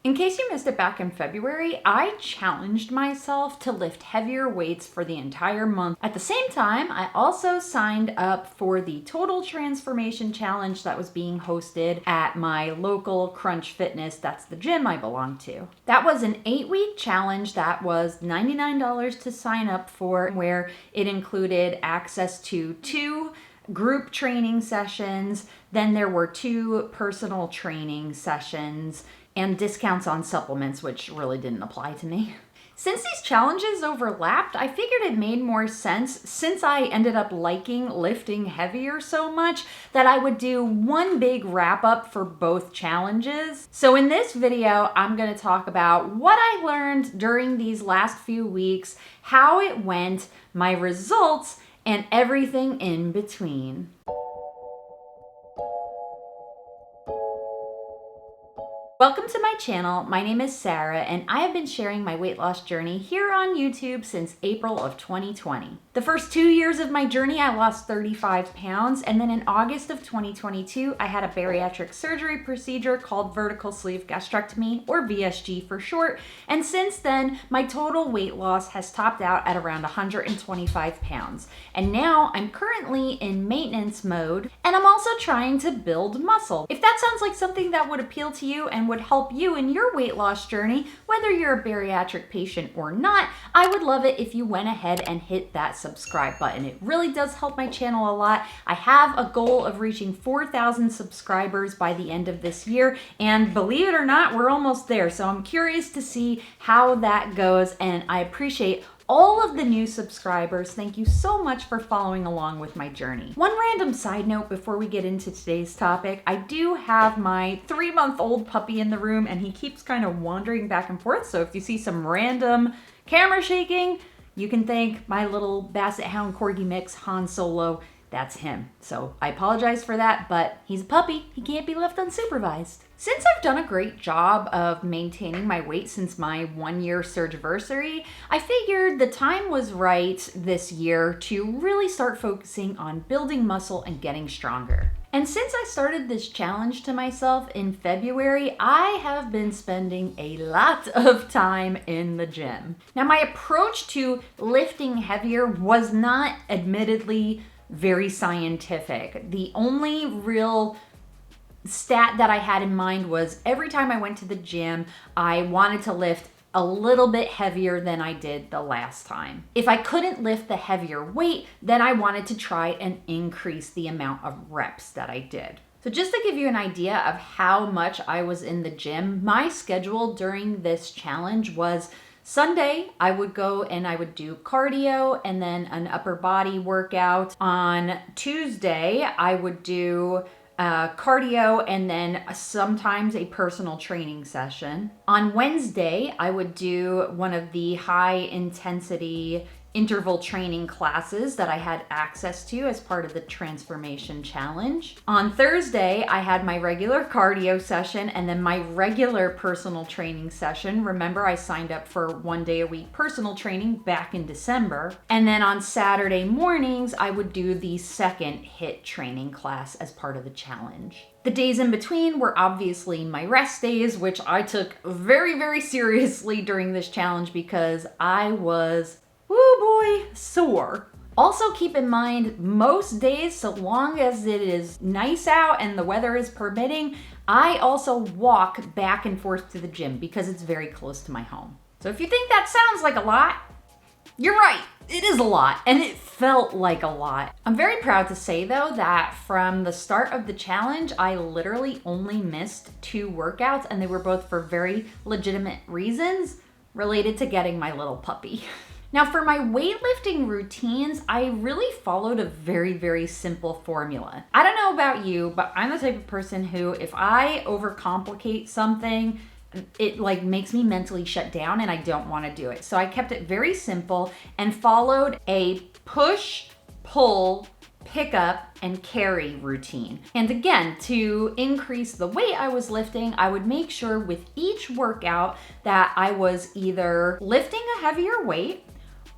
In case you missed it back in February, I challenged myself to lift heavier weights for the entire month. At the same time, I also signed up for the Total Transformation Challenge that was being hosted at my local Crunch Fitness. That's the gym I belong to. That was an 8-week challenge that was $99 to sign up for, where it included access to 2 group training sessions, then there were 2 personal training sessions, and discounts on supplements, which really didn't apply to me. Since these challenges overlapped, I figured it made more sense, since I ended up liking lifting heavier so much, that I would do one big wrap up for both challenges. So in this video, I'm gonna talk about what I learned during these last few weeks, how it went, my results, and everything in between. Welcome to my channel. My name is Sarah, and I have been sharing my weight loss journey here on YouTube since April of 2020. The first 2 years of my journey, I lost 35 pounds, and then in August of 2022, I had a bariatric surgery procedure called vertical sleeve gastrectomy, or VSG for short, and since then, my total weight loss has topped out at around 125 pounds. And now I'm currently in maintenance mode, and I'm also trying to build muscle. If that sounds like something that would appeal to you and would help you in your weight loss journey, whether you're a bariatric patient or not, I would love it if you went ahead and hit that subscribe button. It really does help my channel a lot. I have a goal of reaching 4,000 subscribers by the end of this year, and believe it or not, we're almost there. So I'm curious to see how that goes, and I appreciate all of the new subscribers. Thank you so much for following along with my journey. One random side note before we get into today's topic, I do have my 3-month-old puppy in the room, and he keeps kind of wandering back and forth. So if you see some random camera shaking, you can thank my little Basset Hound Corgi mix, Han Solo. That's him. So I apologize for that, but he's a puppy. He can't be left unsupervised. Since I've done a great job of maintaining my weight since my 1-year surgiversary, I figured the time was right this year to really start focusing on building muscle and getting stronger. And since I started this challenge to myself in February, I have been spending a lot of time in the gym. Now, my approach to lifting heavier was not admittedly very scientific. The only real stat that I had in mind was every time I went to the gym, I wanted to lift a little bit heavier than I did the last time. If I couldn't lift the heavier weight, then I wanted to try and increase the amount of reps that I did. So just to give you an idea of how much I was in the gym, my schedule during this challenge was Sunday, I would go and I would do cardio and then an upper body workout. On Tuesday, I would do cardio and then sometimes a personal training session. On Wednesday, I would do one of the high intensity interval training classes that I had access to as part of the transformation challenge. On Thursday, I had my regular cardio session and then my regular personal training session. Remember, I signed up for 1 day a week personal training back in December. And then on Saturday mornings, I would do the second HIIT training class as part of the challenge. The days in between were obviously my rest days, which I took very, very seriously during this challenge because I was sore. Also keep in mind, most days, so long as it is nice out and the weather is permitting, I also walk back and forth to the gym because it's very close to my home. So if you think that sounds like a lot, you're right. It is a lot, and it felt like a lot. I'm very proud to say, though, that from the start of the challenge, I literally only missed 2 workouts, and they were both for very legitimate reasons related to getting my little puppy. Now, for my weightlifting routines, I really followed a very, very simple formula. I don't know about you, but I'm the type of person who, if I overcomplicate something, it makes me mentally shut down and I don't want to do it. So I kept it very simple and followed a push, pull, pick up, and carry routine. And again, to increase the weight I was lifting, I would make sure with each workout that I was either lifting a heavier weight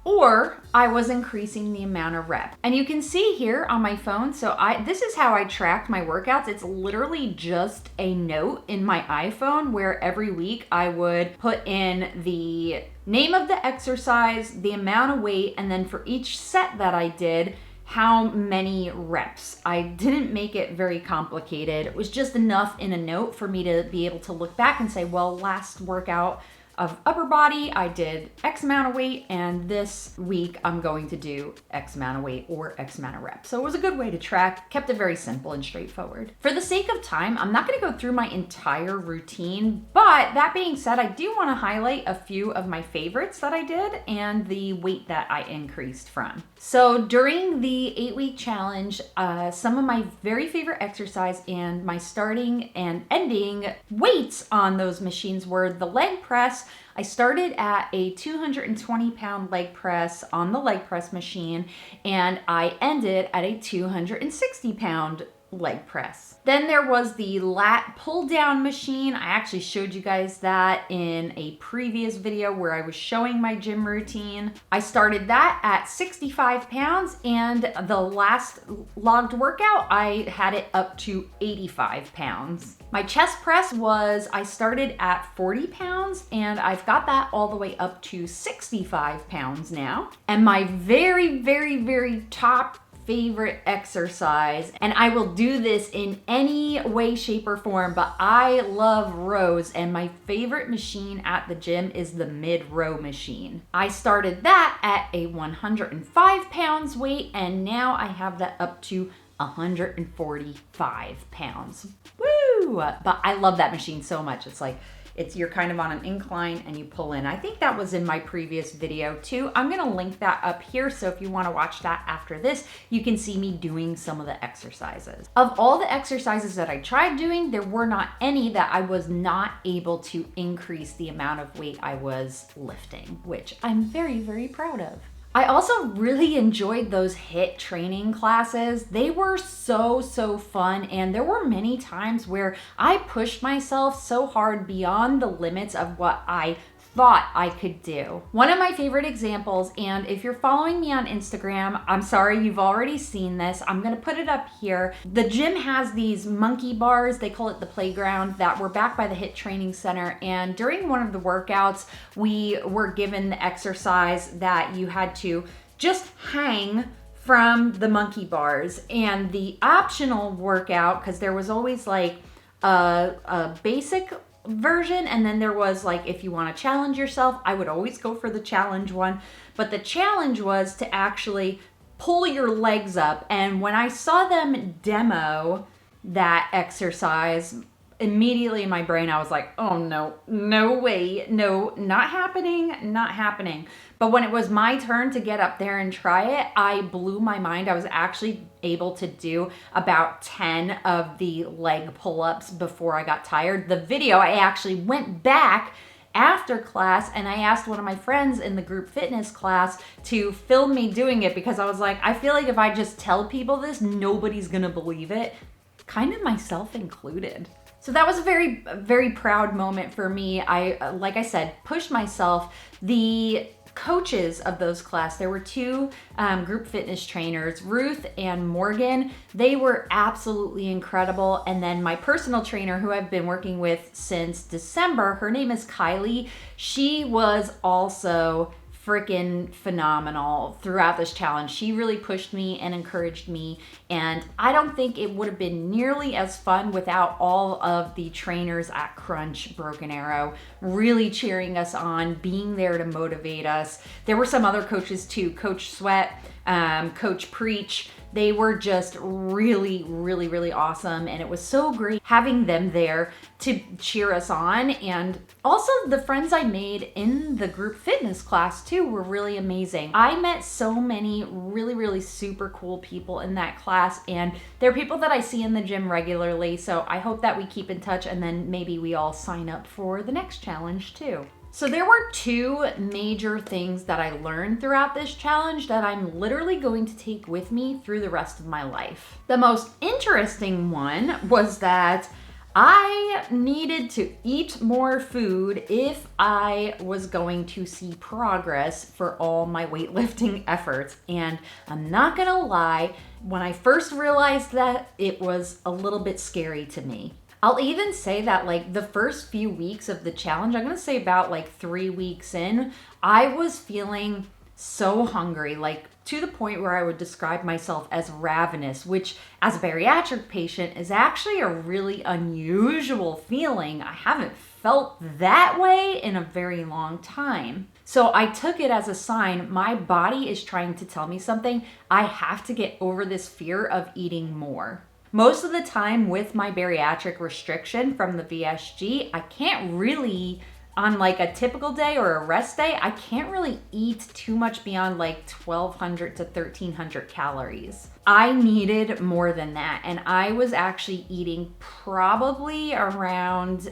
or I was increasing the amount of reps. And you can see here on my phone, so this is how I tracked my workouts. It's literally just a note in my iPhone where every week I would put in the name of the exercise, the amount of weight, and then for each set that I did, how many reps. I didn't make it very complicated. It was just enough in a note for me to be able to look back and say, well, last workout of upper body, I did X amount of weight, and this week I'm going to do X amount of weight or X amount of reps. So it was a good way to track, kept it very simple and straightforward. For the sake of time, I'm not gonna go through my entire routine, but that being said, I do wanna highlight a few of my favorites that I did and the weight that I increased from. So during the 8-week challenge, some of my very favorite exercise and my starting and ending weights on those machines were the leg press. I started at a 220 pound leg press on the leg press machine, and I ended at a 260 pound leg press. Then there was the lat pull down machine. I actually showed you guys that in a previous video where I was showing my gym routine. I started that at 65 pounds, and the last logged workout, I had it up to 85 pounds. My chest press I started at 40 pounds, and I've got that all the way up to 65 pounds now. And my very, very, very top favorite exercise, and I will do this in any way, shape, or form, but I love rows, and my favorite machine at the gym is the mid-row machine. I started that at a 105 pounds weight, and now I have that up to 145 pounds. Woo! But I love that machine so much. You're kind of on an incline and you pull in. I think that was in my previous video too. I'm gonna link that up here, so if you wanna watch that after this, you can see me doing some of the exercises. Of all the exercises that I tried doing, there were not any that I was not able to increase the amount of weight I was lifting, which I'm very, very proud of. I also really enjoyed those HIIT training classes. They were so fun, and there were many times where I pushed myself so hard beyond the limits of what I thought I could do. One of my favorite examples, and if you're following me on Instagram, I'm sorry you've already seen this, I'm gonna put it up here. The gym has these monkey bars, they call it the playground, that were back by the HIIT training center, and during one of the workouts, we were given the exercise that you had to just hang from the monkey bars. And the optional workout, because there was always like a basic version, and then there was like, if you want to challenge yourself, I would always go for the challenge one, but the challenge was to actually pull your legs up. And when I saw them demo that exercise, immediately in my brain I was like, oh no, no way, no, not happening, not happening. But when it was my turn to get up there and try it, I blew my mind. I was actually able to do about 10 of the leg pull-ups before I got tired. The video, I actually went back after class and I asked one of my friends in the group fitness class to film me doing it, because I was like, I feel like if I just tell people this, nobody's gonna believe it, kind of myself included. So that was a very, very proud moment for me. I, like I said, pushed myself. The coaches of those class, there were two group fitness trainers, Ruth and Morgan. They were absolutely incredible. And then my personal trainer, who I've been working with since December, her name is Kylie. She was also freaking phenomenal throughout this challenge. She really pushed me and encouraged me, and I don't think it would have been nearly as fun without all of the trainers at Crunch Broken Arrow really cheering us on, being there to motivate us. There were some other coaches too, Coach Sweat, Coach Preach. They were just really, really, really awesome, and it was so great having them there to cheer us on. And also the friends I made in the group fitness class too were really amazing. I met so many really, really super cool people in that class, and they're people that I see in the gym regularly, so I hope that we keep in touch, and then maybe we all sign up for the next challenge too. So there were two major things that I learned throughout this challenge that I'm literally going to take with me through the rest of my life. The most interesting one was that I needed to eat more food if I was going to see progress for all my weightlifting efforts. And I'm not gonna lie, when I first realized that, it was a little bit scary to me. I'll even say that like the first few weeks of the challenge, I'm gonna say about like 3 weeks in, I was feeling so hungry, like to the point where I would describe myself as ravenous, which as a bariatric patient is actually a really unusual feeling. I haven't felt that way in a very long time. So I took it as a sign my body is trying to tell me something. I have to get over this fear of eating more. Most of the time with my bariatric restriction from the VSG, I can't really, on like a typical day or a rest day, I can't really eat too much beyond like 1,200 to 1,300 calories. I needed more than that, and I was actually eating probably around,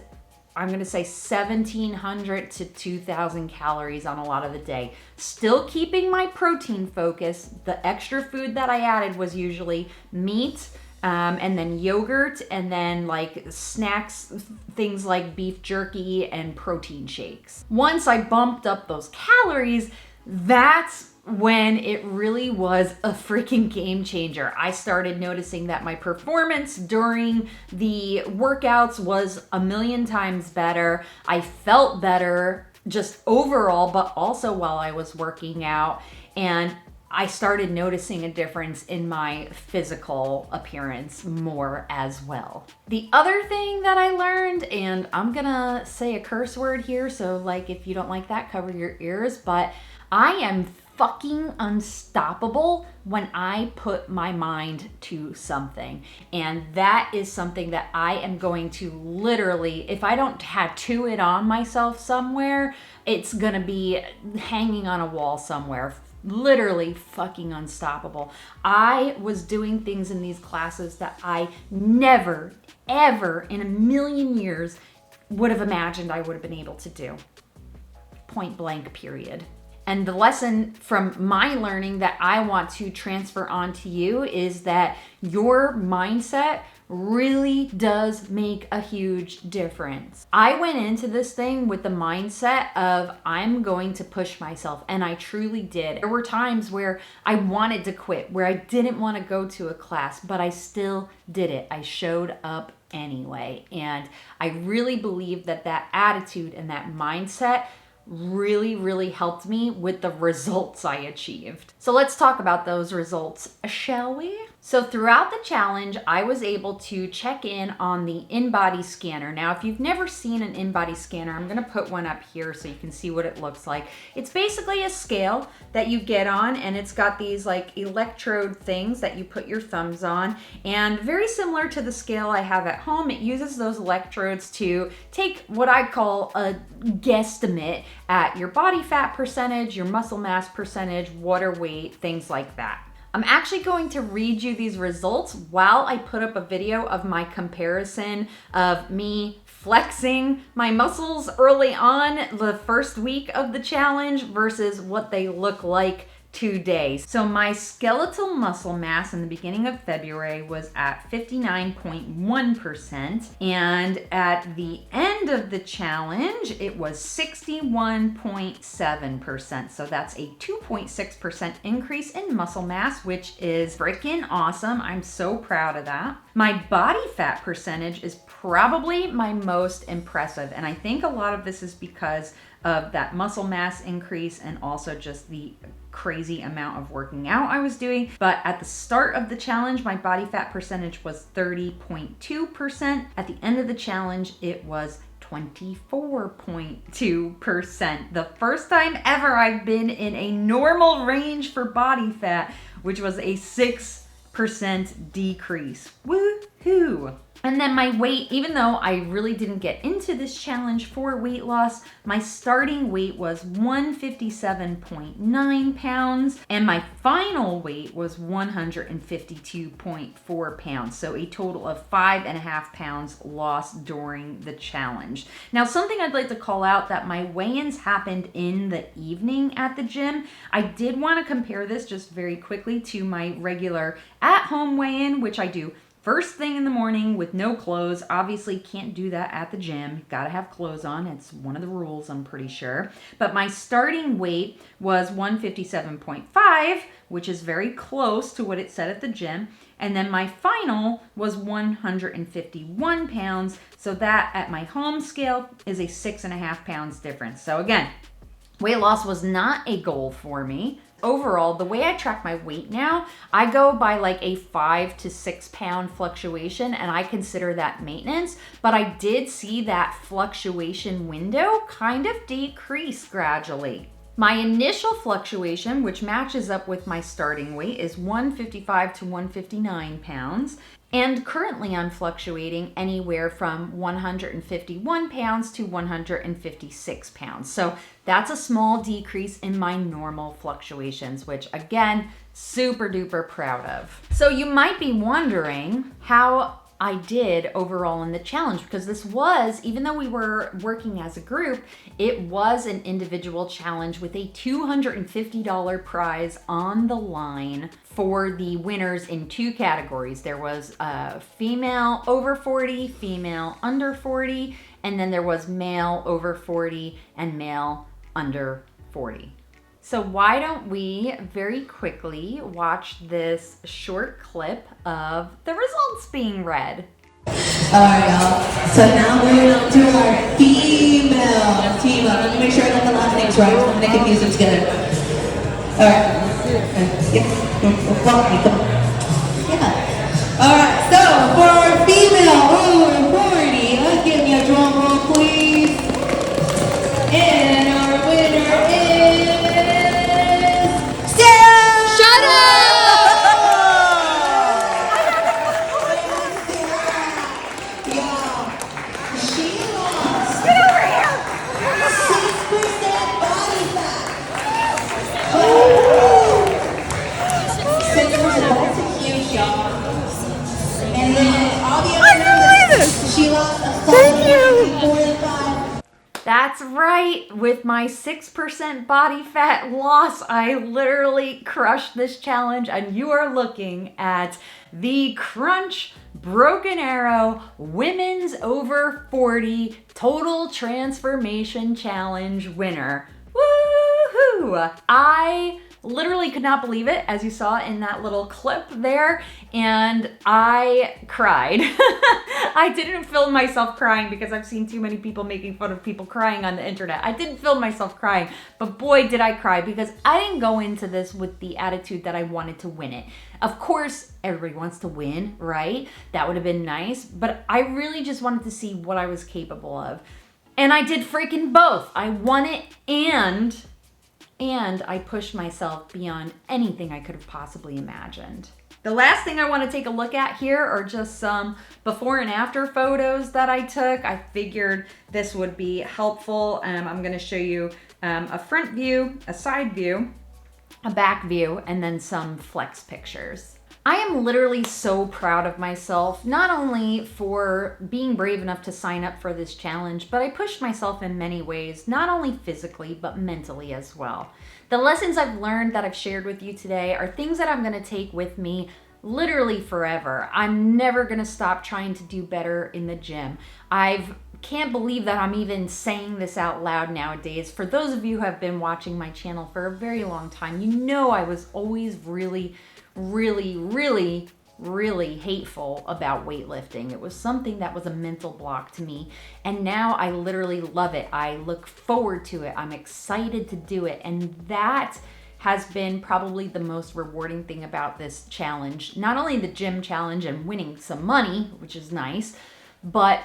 I'm gonna say 1,700 to 2,000 calories on a lot of the day. Still keeping my protein focus. The extra food that I added was usually meat, and then yogurt, and then like snacks, things like beef jerky and protein shakes. Once I bumped up those calories, that's when it really was a freaking game changer. I started noticing that my performance during the workouts was a million times better. I felt better just overall, but also while I was working out. And I started noticing a difference in my physical appearance more as well. The other thing that I learned, and I'm gonna say a curse word here, so like if you don't like that, cover your ears, but I am fucking unstoppable when I put my mind to something. And that is something that I am going to literally, if I don't tattoo it on myself somewhere, it's gonna be hanging on a wall somewhere. Literally fucking unstoppable. I was doing things in these classes that I never, ever in a million years would have imagined I would have been able to do. Point blank, period. And the lesson from my learning that I want to transfer on to you is that your mindset really does make a huge difference. I went into this thing with the mindset of I'm going to push myself, and I truly did. There were times where I wanted to quit, where I didn't want to go to a class, but I still did it. I showed up anyway. And I really believe that that attitude and that mindset really helped me with the results I achieved. So let's talk about those results, shall we? So throughout the challenge, I was able to check in on the in-body scanner. Now, if you've never seen an in-body scanner, I'm gonna put one up here so you can see what it looks like. It's basically a scale that you get on, and it's got these like electrode things that you put your thumbs on. And very similar to the scale I have at home, it uses those electrodes to take what I call a guesstimate at your body fat percentage, your muscle mass percentage, water weight, things like that. I'm actually going to read you these results while I put up a video of my comparison of me flexing my muscles early on the first week of the challenge versus what they look like today. So my skeletal muscle mass in the beginning of February was at 59.1%, and at the end of the challenge it was 61.7%. So that's a 2.6% increase in muscle mass, which is freaking awesome. I'm so proud of that. My body fat percentage is probably my most impressive, and I think a lot of this is because of that muscle mass increase and also just the crazy amount of working out I was doing. But at the start of the challenge, my body fat percentage was 30.2%. At the end of the challenge, it was 24.2%. The first time ever I've been in a normal range for body fat, which was a 6% decrease. Woohoo! And then my weight, even though I really didn't get into this challenge for weight loss, my starting weight was 157.9 pounds, and my final weight was 152.4 pounds. So a total of 5.5 pounds lost during the challenge. Now, something I'd like to call out, that my weigh-ins happened in the evening at the gym. I did want to compare this just very quickly to my regular at-home weigh-in, which I do first thing in the morning with no clothes. Obviously can't do that at the gym. Gotta have clothes on. It's one of the rules, I'm pretty sure. But my starting weight was 157.5, which is very close to what it said at the gym. And then my final was 151 pounds. So that at my home scale is a 6.5 pounds difference. So again, weight loss was not a goal for me. Overall, the way I track my weight now, I go by like a 5 to 6 pound fluctuation, and I consider that maintenance. But I did see that fluctuation window kind of decrease gradually. My initial fluctuation, which matches up with my starting weight, is 155 to 159 pounds. And currently I'm fluctuating anywhere from 151 pounds to 156 pounds. So that's a small decrease in my normal fluctuations, which again, super duper proud of. So you might be wondering how I did overall in the challenge, because this was, even though we were working as a group, it was an individual challenge with a $250 prize on the line for the winners in 2 categories. There was female over 40, female under 40, and then there was male over 40 and male under 40. So why don't we very quickly watch this short clip of the results being read. Alright y'all, so now we're on to our female team up. Let me make sure I got the last names right, I'm gonna confuse them together. Alright. Yeah. Alright, so for our female over 40, let's give me a drum roll please. And our winner is Sarah! Shut up! She lost 6% body fat. Oh! 6%, that's a huge y'all. And then all the other members, she lost a solid 4.5. That's right, with my 6% body fat loss, I literally crushed this challenge, and you are looking at the Crunch Broken Arrow Women's Over 40 Total Transformation Challenge winner. Woohoo! I literally could not believe it, as you saw in that little clip there, and I cried. I didn't film myself crying because I've seen too many people making fun of people crying on the internet. I didn't film myself crying, but boy did I cry, because I didn't go into this with the attitude that I wanted to win it. Of course, everybody wants to win, right? That would have been nice, but I really just wanted to see what I was capable of. And I did freaking both. I won it and I pushed myself beyond anything I could have possibly imagined. The last thing I want to take a look at here are just some before and after photos that I took. I figured this would be helpful. I'm going to show you a front view, a side view, a back view, and then some flex pictures. I am literally so proud of myself, not only for being brave enough to sign up for this challenge, but I pushed myself in many ways, not only physically, but mentally as well. The lessons I've learned that I've shared with you today are things that I'm gonna take with me literally forever. I'm never gonna stop trying to do better in the gym. Can't believe that I'm even saying this out loud nowadays. For those of you who have been watching my channel for a very long time, you know I was always really hateful about weightlifting. It was something that was a mental block to me, and now I literally love it. I look forward to it. I'm excited to do it, and that has been probably the most rewarding thing about this challenge. Not only the gym challenge and winning some money, which is nice, but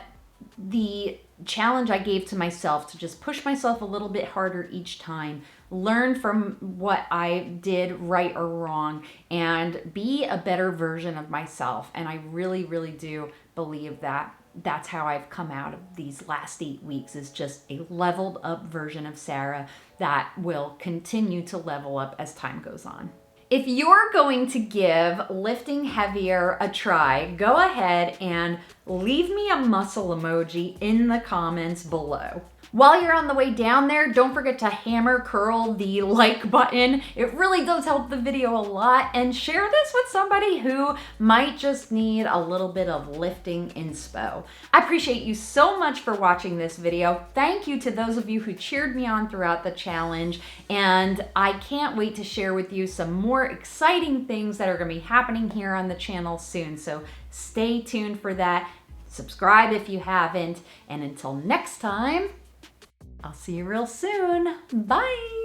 the challenge I gave to myself to just push myself a little bit harder each time, learn from what I did right or wrong, and be a better version of myself. And I really do believe that that's how I've come out of these last 8 weeks, is just a leveled up version of Sarah that will continue to level up as time goes on. If you're going to give lifting heavier a try, go ahead and leave me a muscle emoji in the comments below. While you're on the way down there, don't forget to hammer curl the like button. It really does help the video a lot, and share this with somebody who might just need a little bit of lifting inspo. I appreciate you so much for watching this video. Thank you to those of you who cheered me on throughout the challenge, and I can't wait to share with you some more exciting things that are going to be happening here on the channel soon, so stay tuned for that. Subscribe if you haven't, and until next time, I'll see you real soon. Bye.